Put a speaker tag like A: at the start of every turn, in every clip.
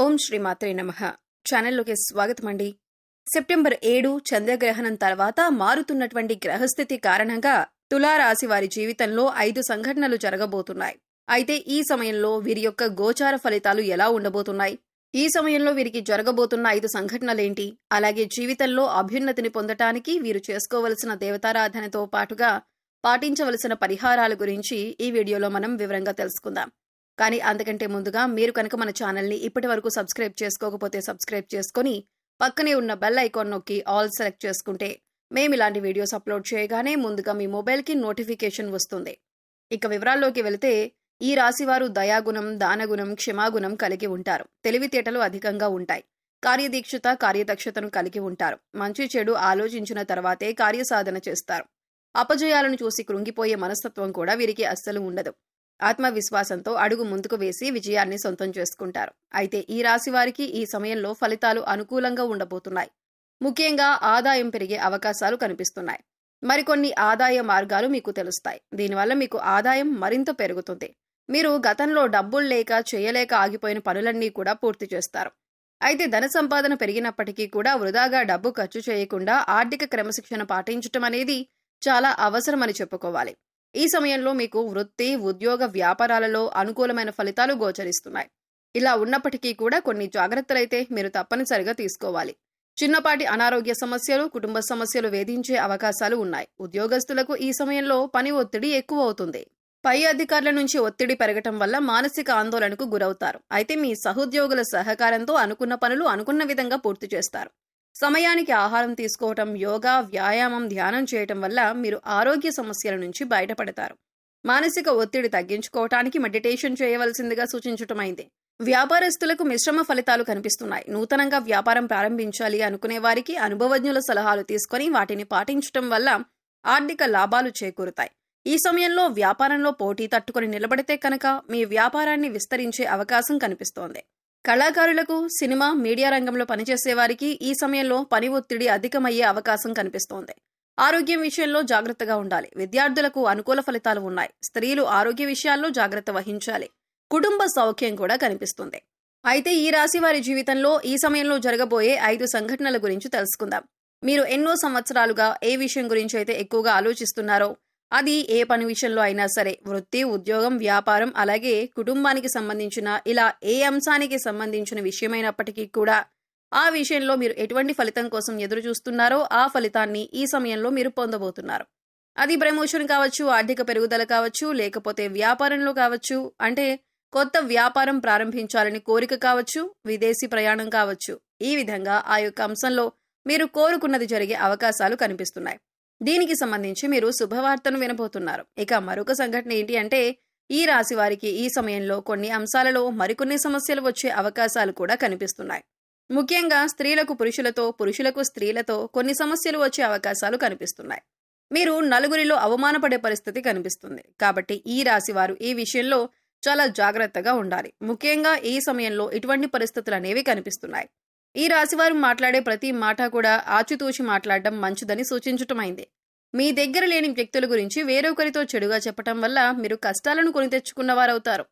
A: ఓం శ్రీ మాత్రే నమః. ఛానల్లోకి స్వాగతం అండి. సెప్టెంబర్ 7 చంద్రగ్రహణం తర్వాత మారుతున్నటువంటి గ్రహస్థితి కారణంగా తులారాశి వారి జీవితంలో 5 సంఘటనలు జరగబోతున్నాయి. అయితే ఈ సమయంలో వీరి యొక్క గోచార ఫలితాలు ఎలా ఉండబోతున్నాయి? ఈ సమయంలో వీరికి జరగబోతున్న 5 సంఘటనలేంటి? అలాగే జీవితంలో అభ్యున్నతిని పొందటానికి వీరు చేసుకోవలసిన దేవతారాధనతో పాటుగా పాటించవలసిన పరిహారాల గురించి ఈ వీడియోలో మనం వివరంగా తెలుసుకుందాం. కానీ అంతకంటే ముందుగా మీరు కనుక మన ఛానల్ని ఇప్పటి వరకు సబ్స్క్రైబ్ చేసుకోకపోతే సబ్స్క్రైబ్ చేసుకొని పక్కనే ఉన్న బెల్ ఐకాన్ నొక్కి ఆల్ సెలెక్ట్ చేసుకుంటే మేము ఇలాంటి వీడియోస్ అప్లోడ్ చేయగానే ముందుగా మీ మొబైల్కి నోటిఫికేషన్ వస్తుంది. ఇక వివరాల్లోకి వెళితే ఈ రాశివారు దయాగుణం, దానగుణం, క్షమాగుణం కలిగి ఉంటారు. తెలివితేటలు అధికంగా ఉంటాయి. కార్యదీక్షత, కార్యదక్షతను కలిగి ఉంటారు. మంచి చెడు ఆలోచించిన తర్వాతే కార్యసాధన చేస్తారు. అపజయాలను చూసి కృంగిపోయే మనస్తత్వం కూడా వీరికి అస్సలు ఉండదు. ఆత్మవిశ్వాసంతో అడుగు ముందుకు వేసి విజయాన్ని సొంతం చేసుకుంటారు. అయితే ఈ రాశి వారికి ఈ సమయంలో ఫలితాలు అనుకూలంగా ఉండబోతున్నాయి. ముఖ్యంగా ఆదాయం పెరిగే అవకాశాలు కనిపిస్తున్నాయి. మరికొన్ని ఆదాయ మార్గాలు మీకు తెలుస్తాయి. దీనివల్ల మీకు ఆదాయం మరింత పెరుగుతుంది. మీరు గతంలో డబ్బులు లేక చేయలేక ఆగిపోయిన పనులన్నీ కూడా పూర్తి చేస్తారు. అయితే ధన సంపాదన పెరిగినప్పటికీ కూడా వృధాగా డబ్బు ఖర్చు చేయకుండా ఆర్థిక క్రమశిక్షణ పాటించటం అనేది చాలా అవసరమని చెప్పుకోవాలి. ఈ సమయంలో మీకు వృత్తి, ఉద్యోగ, వ్యాపారాలలో అనుకూలమైన ఫలితాలు గోచరిస్తున్నాయి. ఇలా ఉన్నప్పటికీ కూడా కొన్ని జాగ్రత్తలైతే మీరు తప్పనిసరిగా తీసుకోవాలి. చిన్నపాటి అనారోగ్య సమస్యలు, కుటుంబ సమస్యలు వేధించే అవకాశాలు ఉన్నాయి. ఉద్యోగస్తులకు ఈ సమయంలో పని ఒత్తిడి ఎక్కువ అవుతుంది. పై అధికారుల నుంచి ఒత్తిడి పెరగటం వల్ల మానసిక ఆందోళనకు గురవుతారు. అయితే మీ సహోద్యోగుల సహకారంతో అనుకున్న పనులు అనుకున్న విధంగా పూర్తి చేస్తారు. సమయానికి ఆహారం తీసుకోవటం, యోగా, వ్యాయామం, ధ్యానం చేయటం వల్ల మీరు ఆరోగ్య సమస్యల నుంచి బయటపడతారు. మానసిక ఒత్తిడి తగ్గించుకోవటానికి మెడిటేషన్ చేయవలసిందిగా సూచించటమైంది. వ్యాపారస్తులకు మిశ్రమ ఫలితాలు కనిపిస్తున్నాయి. నూతనంగా వ్యాపారం ప్రారంభించాలి అనుకునే వారికి అనుభవజ్ఞుల సలహాలు తీసుకొని వాటిని పాటించటం వల్ల ఆర్థిక లాభాలు చేకూరుతాయి. ఈ సమయంలో వ్యాపారంలో పోటీ తట్టుకొని నిలబడితే కనుక మీ వ్యాపారాన్ని విస్తరించే అవకాశం కనిపిస్తోంది. కళాకారులకు, సినిమా, మీడియా రంగంలో పనిచేసే వారికి ఈ సమయంలో పని ఒత్తిడి అధికమయ్యే అవకాశం కనిపిస్తోంది. ఆరోగ్యం విషయంలో జాగ్రత్తగా ఉండాలి. విద్యార్థులకు అనుకూల ఫలితాలు ఉన్నాయి. స్త్రీలు ఆరోగ్య విషయాల్లో జాగ్రత్త వహించాలి. కుటుంబ సౌఖ్యం కూడా కనిపిస్తుంది. అయితే ఈ రాశి వారి జీవితంలో ఈ సమయంలో జరగబోయే 5 సంఘటనల గురించి తెలుసుకుందాం. మీరు ఎన్నో సంవత్సరాలుగా ఏ విషయం గురించి అయితే ఎక్కువగా ఆలోచిస్తున్నారో, అది ఏ పని విషయంలో అయినా సరే, వృత్తి, ఉద్యోగం, వ్యాపారం, అలాగే కుటుంబానికి సంబంధించిన ఇలా ఏ అంశానికి సంబంధించిన విషయమైనప్పటికీ కూడా ఆ విషయంలో మీరు ఎటువంటి ఫలితం కోసం ఎదురు చూస్తున్నారో ఆ ఫలితాన్ని ఈ సమయంలో మీరు పొందబోతున్నారు. అది ప్రమోషన్ కావచ్చు, ఆర్థిక పెరుగుదల కావచ్చు, లేకపోతే వ్యాపారంలో కావచ్చు, అంటే కొత్త వ్యాపారం ప్రారంభించాలని కోరిక కావచ్చు, విదేశీ ప్రయాణం కావచ్చు. ఈ విధంగా ఆ యొక్క అంశంలో మీరు కోరుకున్నది జరిగే అవకాశాలు కనిపిస్తున్నాయి. దీనికి సంబంధించి మీరు శుభవార్తను వినబోతున్నారు. ఇక మరొక సంఘటన ఏంటి అంటే ఈ రాశి వారికి ఈ సమయంలో కొన్ని అంశాలలో మరికొన్ని సమస్యలు వచ్చే అవకాశాలు కూడా కనిపిస్తున్నాయి. ముఖ్యంగా స్త్రీలకు పురుషులతో, పురుషులకు స్త్రీలతో కొన్ని సమస్యలు వచ్చే అవకాశాలు కనిపిస్తున్నాయి. మీరు నలుగురిలో అవమానపడే పరిస్థితి కనిపిస్తుంది. కాబట్టి ఈ రాశి వారు ఈ విషయంలో చాలా జాగ్రత్తగా ఉండాలి. ముఖ్యంగా ఈ సమయంలో ఇటువంటి పరిస్థితులు అనేవి కనిపిస్తున్నాయి. ఈ రాశివారు మాట్లాడే ప్రతి మాట కూడా ఆచితూచి మాట్లాడడం మంచిదని సూచించటమైంది. మీ దగ్గర లేని వ్యక్తుల గురించి వేరొకరితో చెడుగా చెప్పటం వల్ల మీరు కష్టాలను కొని తెచ్చుకున్నవారవుతారు.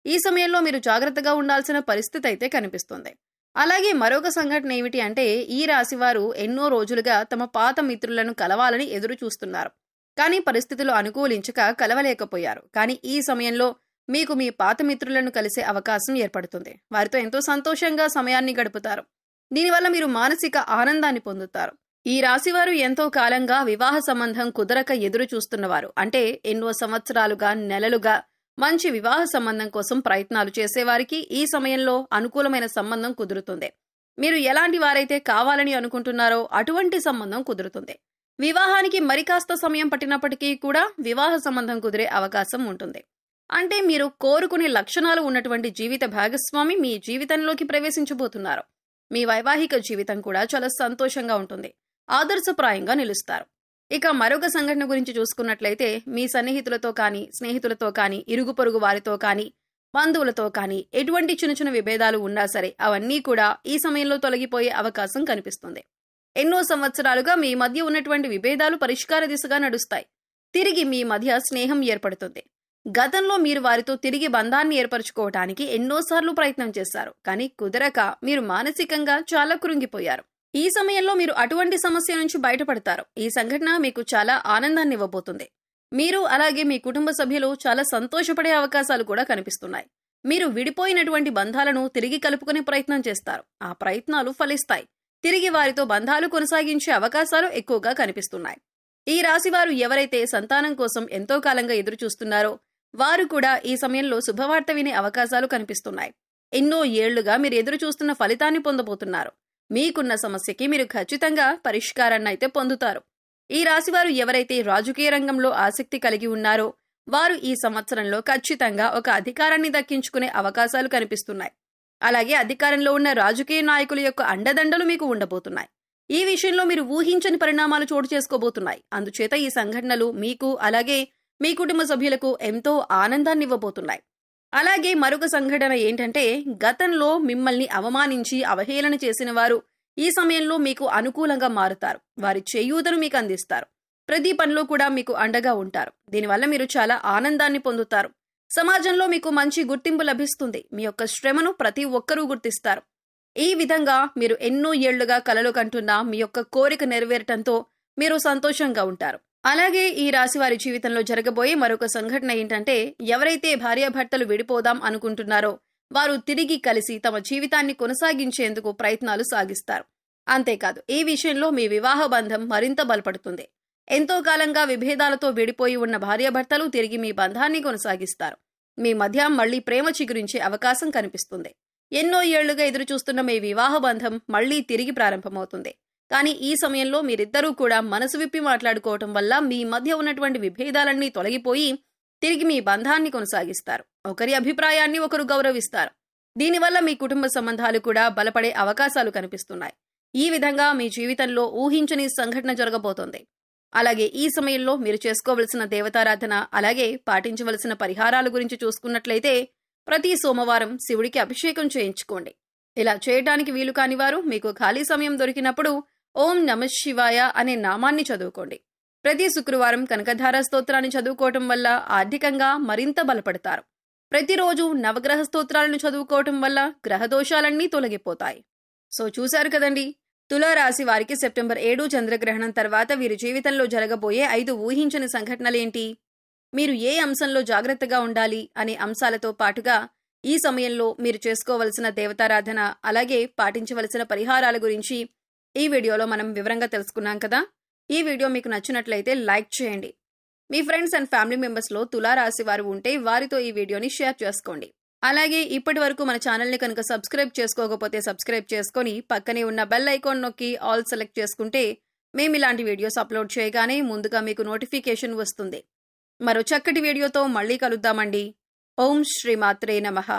A: ఈ సమయంలో మీరు జాగ్రత్తగా ఉండాల్సిన పరిస్థితి అయితే కనిపిస్తుంది. అలాగే మరొక సంఘటన ఏమిటి అంటే ఈ రాశివారు ఎన్నో రోజులుగా తమ పాత మిత్రులను కలవాలని ఎదురు చూస్తున్నారు. కానీ పరిస్థితులు అనుకూలించక కలవలేకపోయారు. కానీ ఈ సమయంలో మీకు మీ పాత మిత్రులను కలిసే అవకాశం ఏర్పడుతుంది. వారితో ఎంతో సంతోషంగా సమయాన్ని గడుపుతారు. దీనివల్ల మీరు మానసిక ఆనందాన్ని పొందుతారు. ఈ రాశివారు ఎంతో కాలంగా వివాహ సంబంధం కుదరక ఎదురు చూస్తున్నవారు, అంటే ఎన్నో సంవత్సరాలుగా, నెలలుగా మంచి వివాహ సంబంధం కోసం ప్రయత్నాలు చేసేవారికి ఈ సమయంలో అనుకూలమైన సంబంధం కుదురుతుంది. మీరు ఎలాంటి వారైతే కావాలని అనుకుంటున్నారో అటువంటి సంబంధం కుదురుతుంది. వివాహానికి మరి కాస్త సమయం పట్టినప్పటికీ కూడా వివాహ సంబంధం కుదిరే అవకాశం ఉంటుంది. అంటే మీరు కోరుకునే లక్షణాలు ఉన్నటువంటి జీవిత భాగస్వామి మీ జీవితంలోకి ప్రవేశించబోతున్నారు. మీ వైవాహిక జీవితం కూడా చాలా సంతోషంగా ఉంటుంది. ఆదర్శప్రాయంగా నిలుస్తారు. ఇక మరొక సంఘటన గురించి చూసుకున్నట్లయితే మీ సన్నిహితులతో కానీ, స్నేహితులతో కానీ, ఇరుగు పొరుగు వారితో కానీ, బంధువులతో కానీ ఎటువంటి చిన్న చిన్న విభేదాలు ఉన్నా సరే అవన్నీ కూడా ఈ సమయంలో తొలగిపోయే అవకాశం కనిపిస్తుంది. ఎన్నో సంవత్సరాలుగా మీ మధ్య ఉన్నటువంటి విభేదాలు పరిష్కార దిశగా నడుస్తాయి. తిరిగి మీ మధ్య స్నేహం ఏర్పడుతుంది. గతంలో మీరు వారితో తిరిగి బంధాన్ని ఏర్పరచుకోవటానికి ఎన్నోసార్లు ప్రయత్నం చేశారు, కానీ కుదరక మీరు మానసికంగా చాలా కృంగిపోయారు. ఈ సమయంలో మీరు అటువంటి సమస్య నుంచి బయటపడతారు. ఈ సంఘటన మీకు చాలా ఆనందాన్ని ఇవ్వబోతుంది. మీరు అలాగే మీ కుటుంబ సభ్యులు చాలా సంతోషపడే అవకాశాలు కూడా కనిపిస్తున్నాయి. మీరు విడిపోయినటువంటి బంధాలను తిరిగి కలుపుకునే ప్రయత్నం చేస్తారు. ఆ ప్రయత్నాలు ఫలిస్తాయి. తిరిగి వారితో బంధాలు కొనసాగించే అవకాశాలు ఎక్కువగా కనిపిస్తున్నాయి. ఈ రాశివారు ఎవరైతే సంతానం కోసం ఎంతో కాలంగా ఎదురు చూస్తున్నారో వారు కూడా ఈ సమయంలో శుభవార్త వినే అవకాశాలు కనిపిస్తున్నాయి. ఎన్నో ఏళ్లుగా మీరు ఎదురు చూస్తున్న ఫలితాన్ని పొందబోతున్నారు. మీకున్న సమస్యకి మీరు ఖచ్చితంగా పరిష్కారాన్ని అయితే పొందుతారు. ఈ రాశివారు ఎవరైతే రాజకీయ రంగంలో ఆసక్తి కలిగి ఉన్నారో వారు ఈ సంవత్సరంలో ఖచ్చితంగా ఒక అధికారాన్ని దక్కించుకునే అవకాశాలు కనిపిస్తున్నాయి. అలాగే అధికారంలో ఉన్న రాజకీయ నాయకుల యొక్క అండదండలు మీకు ఉండబోతున్నాయి. ఈ విషయంలో మీరు ఊహించని పరిణామాలు చోటు చేసుకోబోతున్నాయి. అందుచేత ఈ సంఘటనలు మీకు అలాగే మీ కుటుంబ సభ్యులకు ఎంతో ఆనందాన్ని ఇవ్వబోతున్నాయి. అలాగే మరొక సంఘటన ఏంటంటే, గతంలో మిమ్మల్ని అవమానించి అవహేళన చేసిన వారు ఈ సమయంలో మీకు అనుకూలంగా మారుతారు. వారి చేయూతను మీకు అందిస్తారు. ప్రతి పనిలో కూడా మీకు అండగా ఉంటారు. దీనివల్ల మీరు చాలా ఆనందాన్ని పొందుతారు. సమాజంలో మీకు మంచి గుర్తింపు లభిస్తుంది. మీ యొక్క శ్రమను ప్రతి ఒక్కరూ గుర్తిస్తారు. ఈ విధంగా మీరు ఎన్నో ఏళ్లుగా కలలు కంటున్న మీ యొక్క కోరిక నెరవేరటంతో మీరు సంతోషంగా ఉంటారు. అలాగే ఈ రాశి వారి జీవితంలో జరగబోయే మరొక సంఘటన ఏంటంటే, ఎవరైతే భార్యాభర్తలు విడిపోదాం అనుకుంటున్నారో వారు తిరిగి కలిసి తమ జీవితాన్ని కొనసాగించేందుకు ప్రయత్నాలు సాగిస్తారు. అంతేకాదు, ఈ విషయంలో మీ వివాహ బంధం మరింత బలపడుతుంది. ఎంతో కాలంగా విభేదాలతో విడిపోయి ఉన్న భార్యాభర్తలు తిరిగి మీ బంధాన్ని కొనసాగిస్తారు. మీ మధ్య మళ్లీ ప్రేమ చిగురించే అవకాశం కనిపిస్తుంది. ఎన్నో ఏళ్లుగా ఎదురుచూస్తున్న మీ వివాహ బంధం మళ్లీ తిరిగి ప్రారంభమవుతుంది. కానీ ఈ సమయంలో మీరిద్దరూ కూడా మనసు విప్పి మాట్లాడుకోవటం వల్ల మీ మధ్య ఉన్నటువంటి విభేదాలన్నీ తొలగిపోయి తిరిగి మీ బంధాన్ని కొనసాగిస్తారు. ఒకరి అభిప్రాయాన్ని ఒకరు గౌరవిస్తారు. దీనివల్ల మీ కుటుంబ సంబంధాలు కూడా బలపడే అవకాశాలు కనిపిస్తున్నాయి. ఈ విధంగా మీ జీవితంలో ఊహించని సంఘటన జరగబోతోంది. అలాగే ఈ సమయంలో మీరు చేసుకోవలసిన దేవతారాధన అలాగే పాటించవలసిన పరిహారాల గురించి చూసుకున్నట్లయితే, ప్రతి సోమవారం శివుడికి అభిషేకం చేయించుకోండి. ఇలా చేయడానికి వీలు కాని వారు మీకు ఖాళీ సమయం దొరికినప్పుడు ఓం నమః శివాయ అనే నామాన్ని చదువుకోండి. ప్రతి శుక్రవారం కనకధార స్తోత్రాన్ని చదువుకోవటం వల్ల ఆర్థికంగా మరింత బలపడతారు. ప్రతిరోజు నవగ్రహ స్తోత్రాలను చదువుకోవటం వల్ల గ్రహదోషాలన్నీ తొలగిపోతాయి. సో చూశారు కదండి, తులారాశి వారికి సెప్టెంబర్ 7 చంద్రగ్రహణం తర్వాత వీరి జీవితంలో జరగబోయే 5 ఊహించని సంఘటనలేంటి, మీరు ఏ అంశంలో జాగ్రత్తగా ఉండాలి అనే అంశాలతో పాటుగా ఈ సమయంలో మీరు చేసుకోవలసిన దేవతారాధన అలాగే పాటించవలసిన పరిహారాల గురించి ఈ వీడియోలో మనం వివరంగా తెలుసుకున్నాం కదా. ఈ వీడియో మీకు నచ్చినట్లయితే లైక్ చేయండి. మీ ఫ్రెండ్స్ అండ్ ఫ్యామిలీ మెంబర్స్లో తులారాశి వారు ఉంటే వారితో ఈ వీడియోని షేర్ చేసుకోండి. అలాగే ఇప్పటి వరకు మన ఛానల్ని కనుక సబ్స్క్రైబ్ చేసుకోకపోతే సబ్స్క్రైబ్ చేసుకొని పక్కనే ఉన్న బెల్ ఐకాన్ నొక్కి ఆల్ సెలెక్ట్ చేసుకుంటే మేము ఇలాంటి వీడియోస్ అప్లోడ్ చేయగానే ముందుగా మీకు నోటిఫికేషన్ వస్తుంది. మరో చక్కటి వీడియోతో మళ్ళీ కలుద్దామండి. ఓం శ్రీమాత్రే నమః.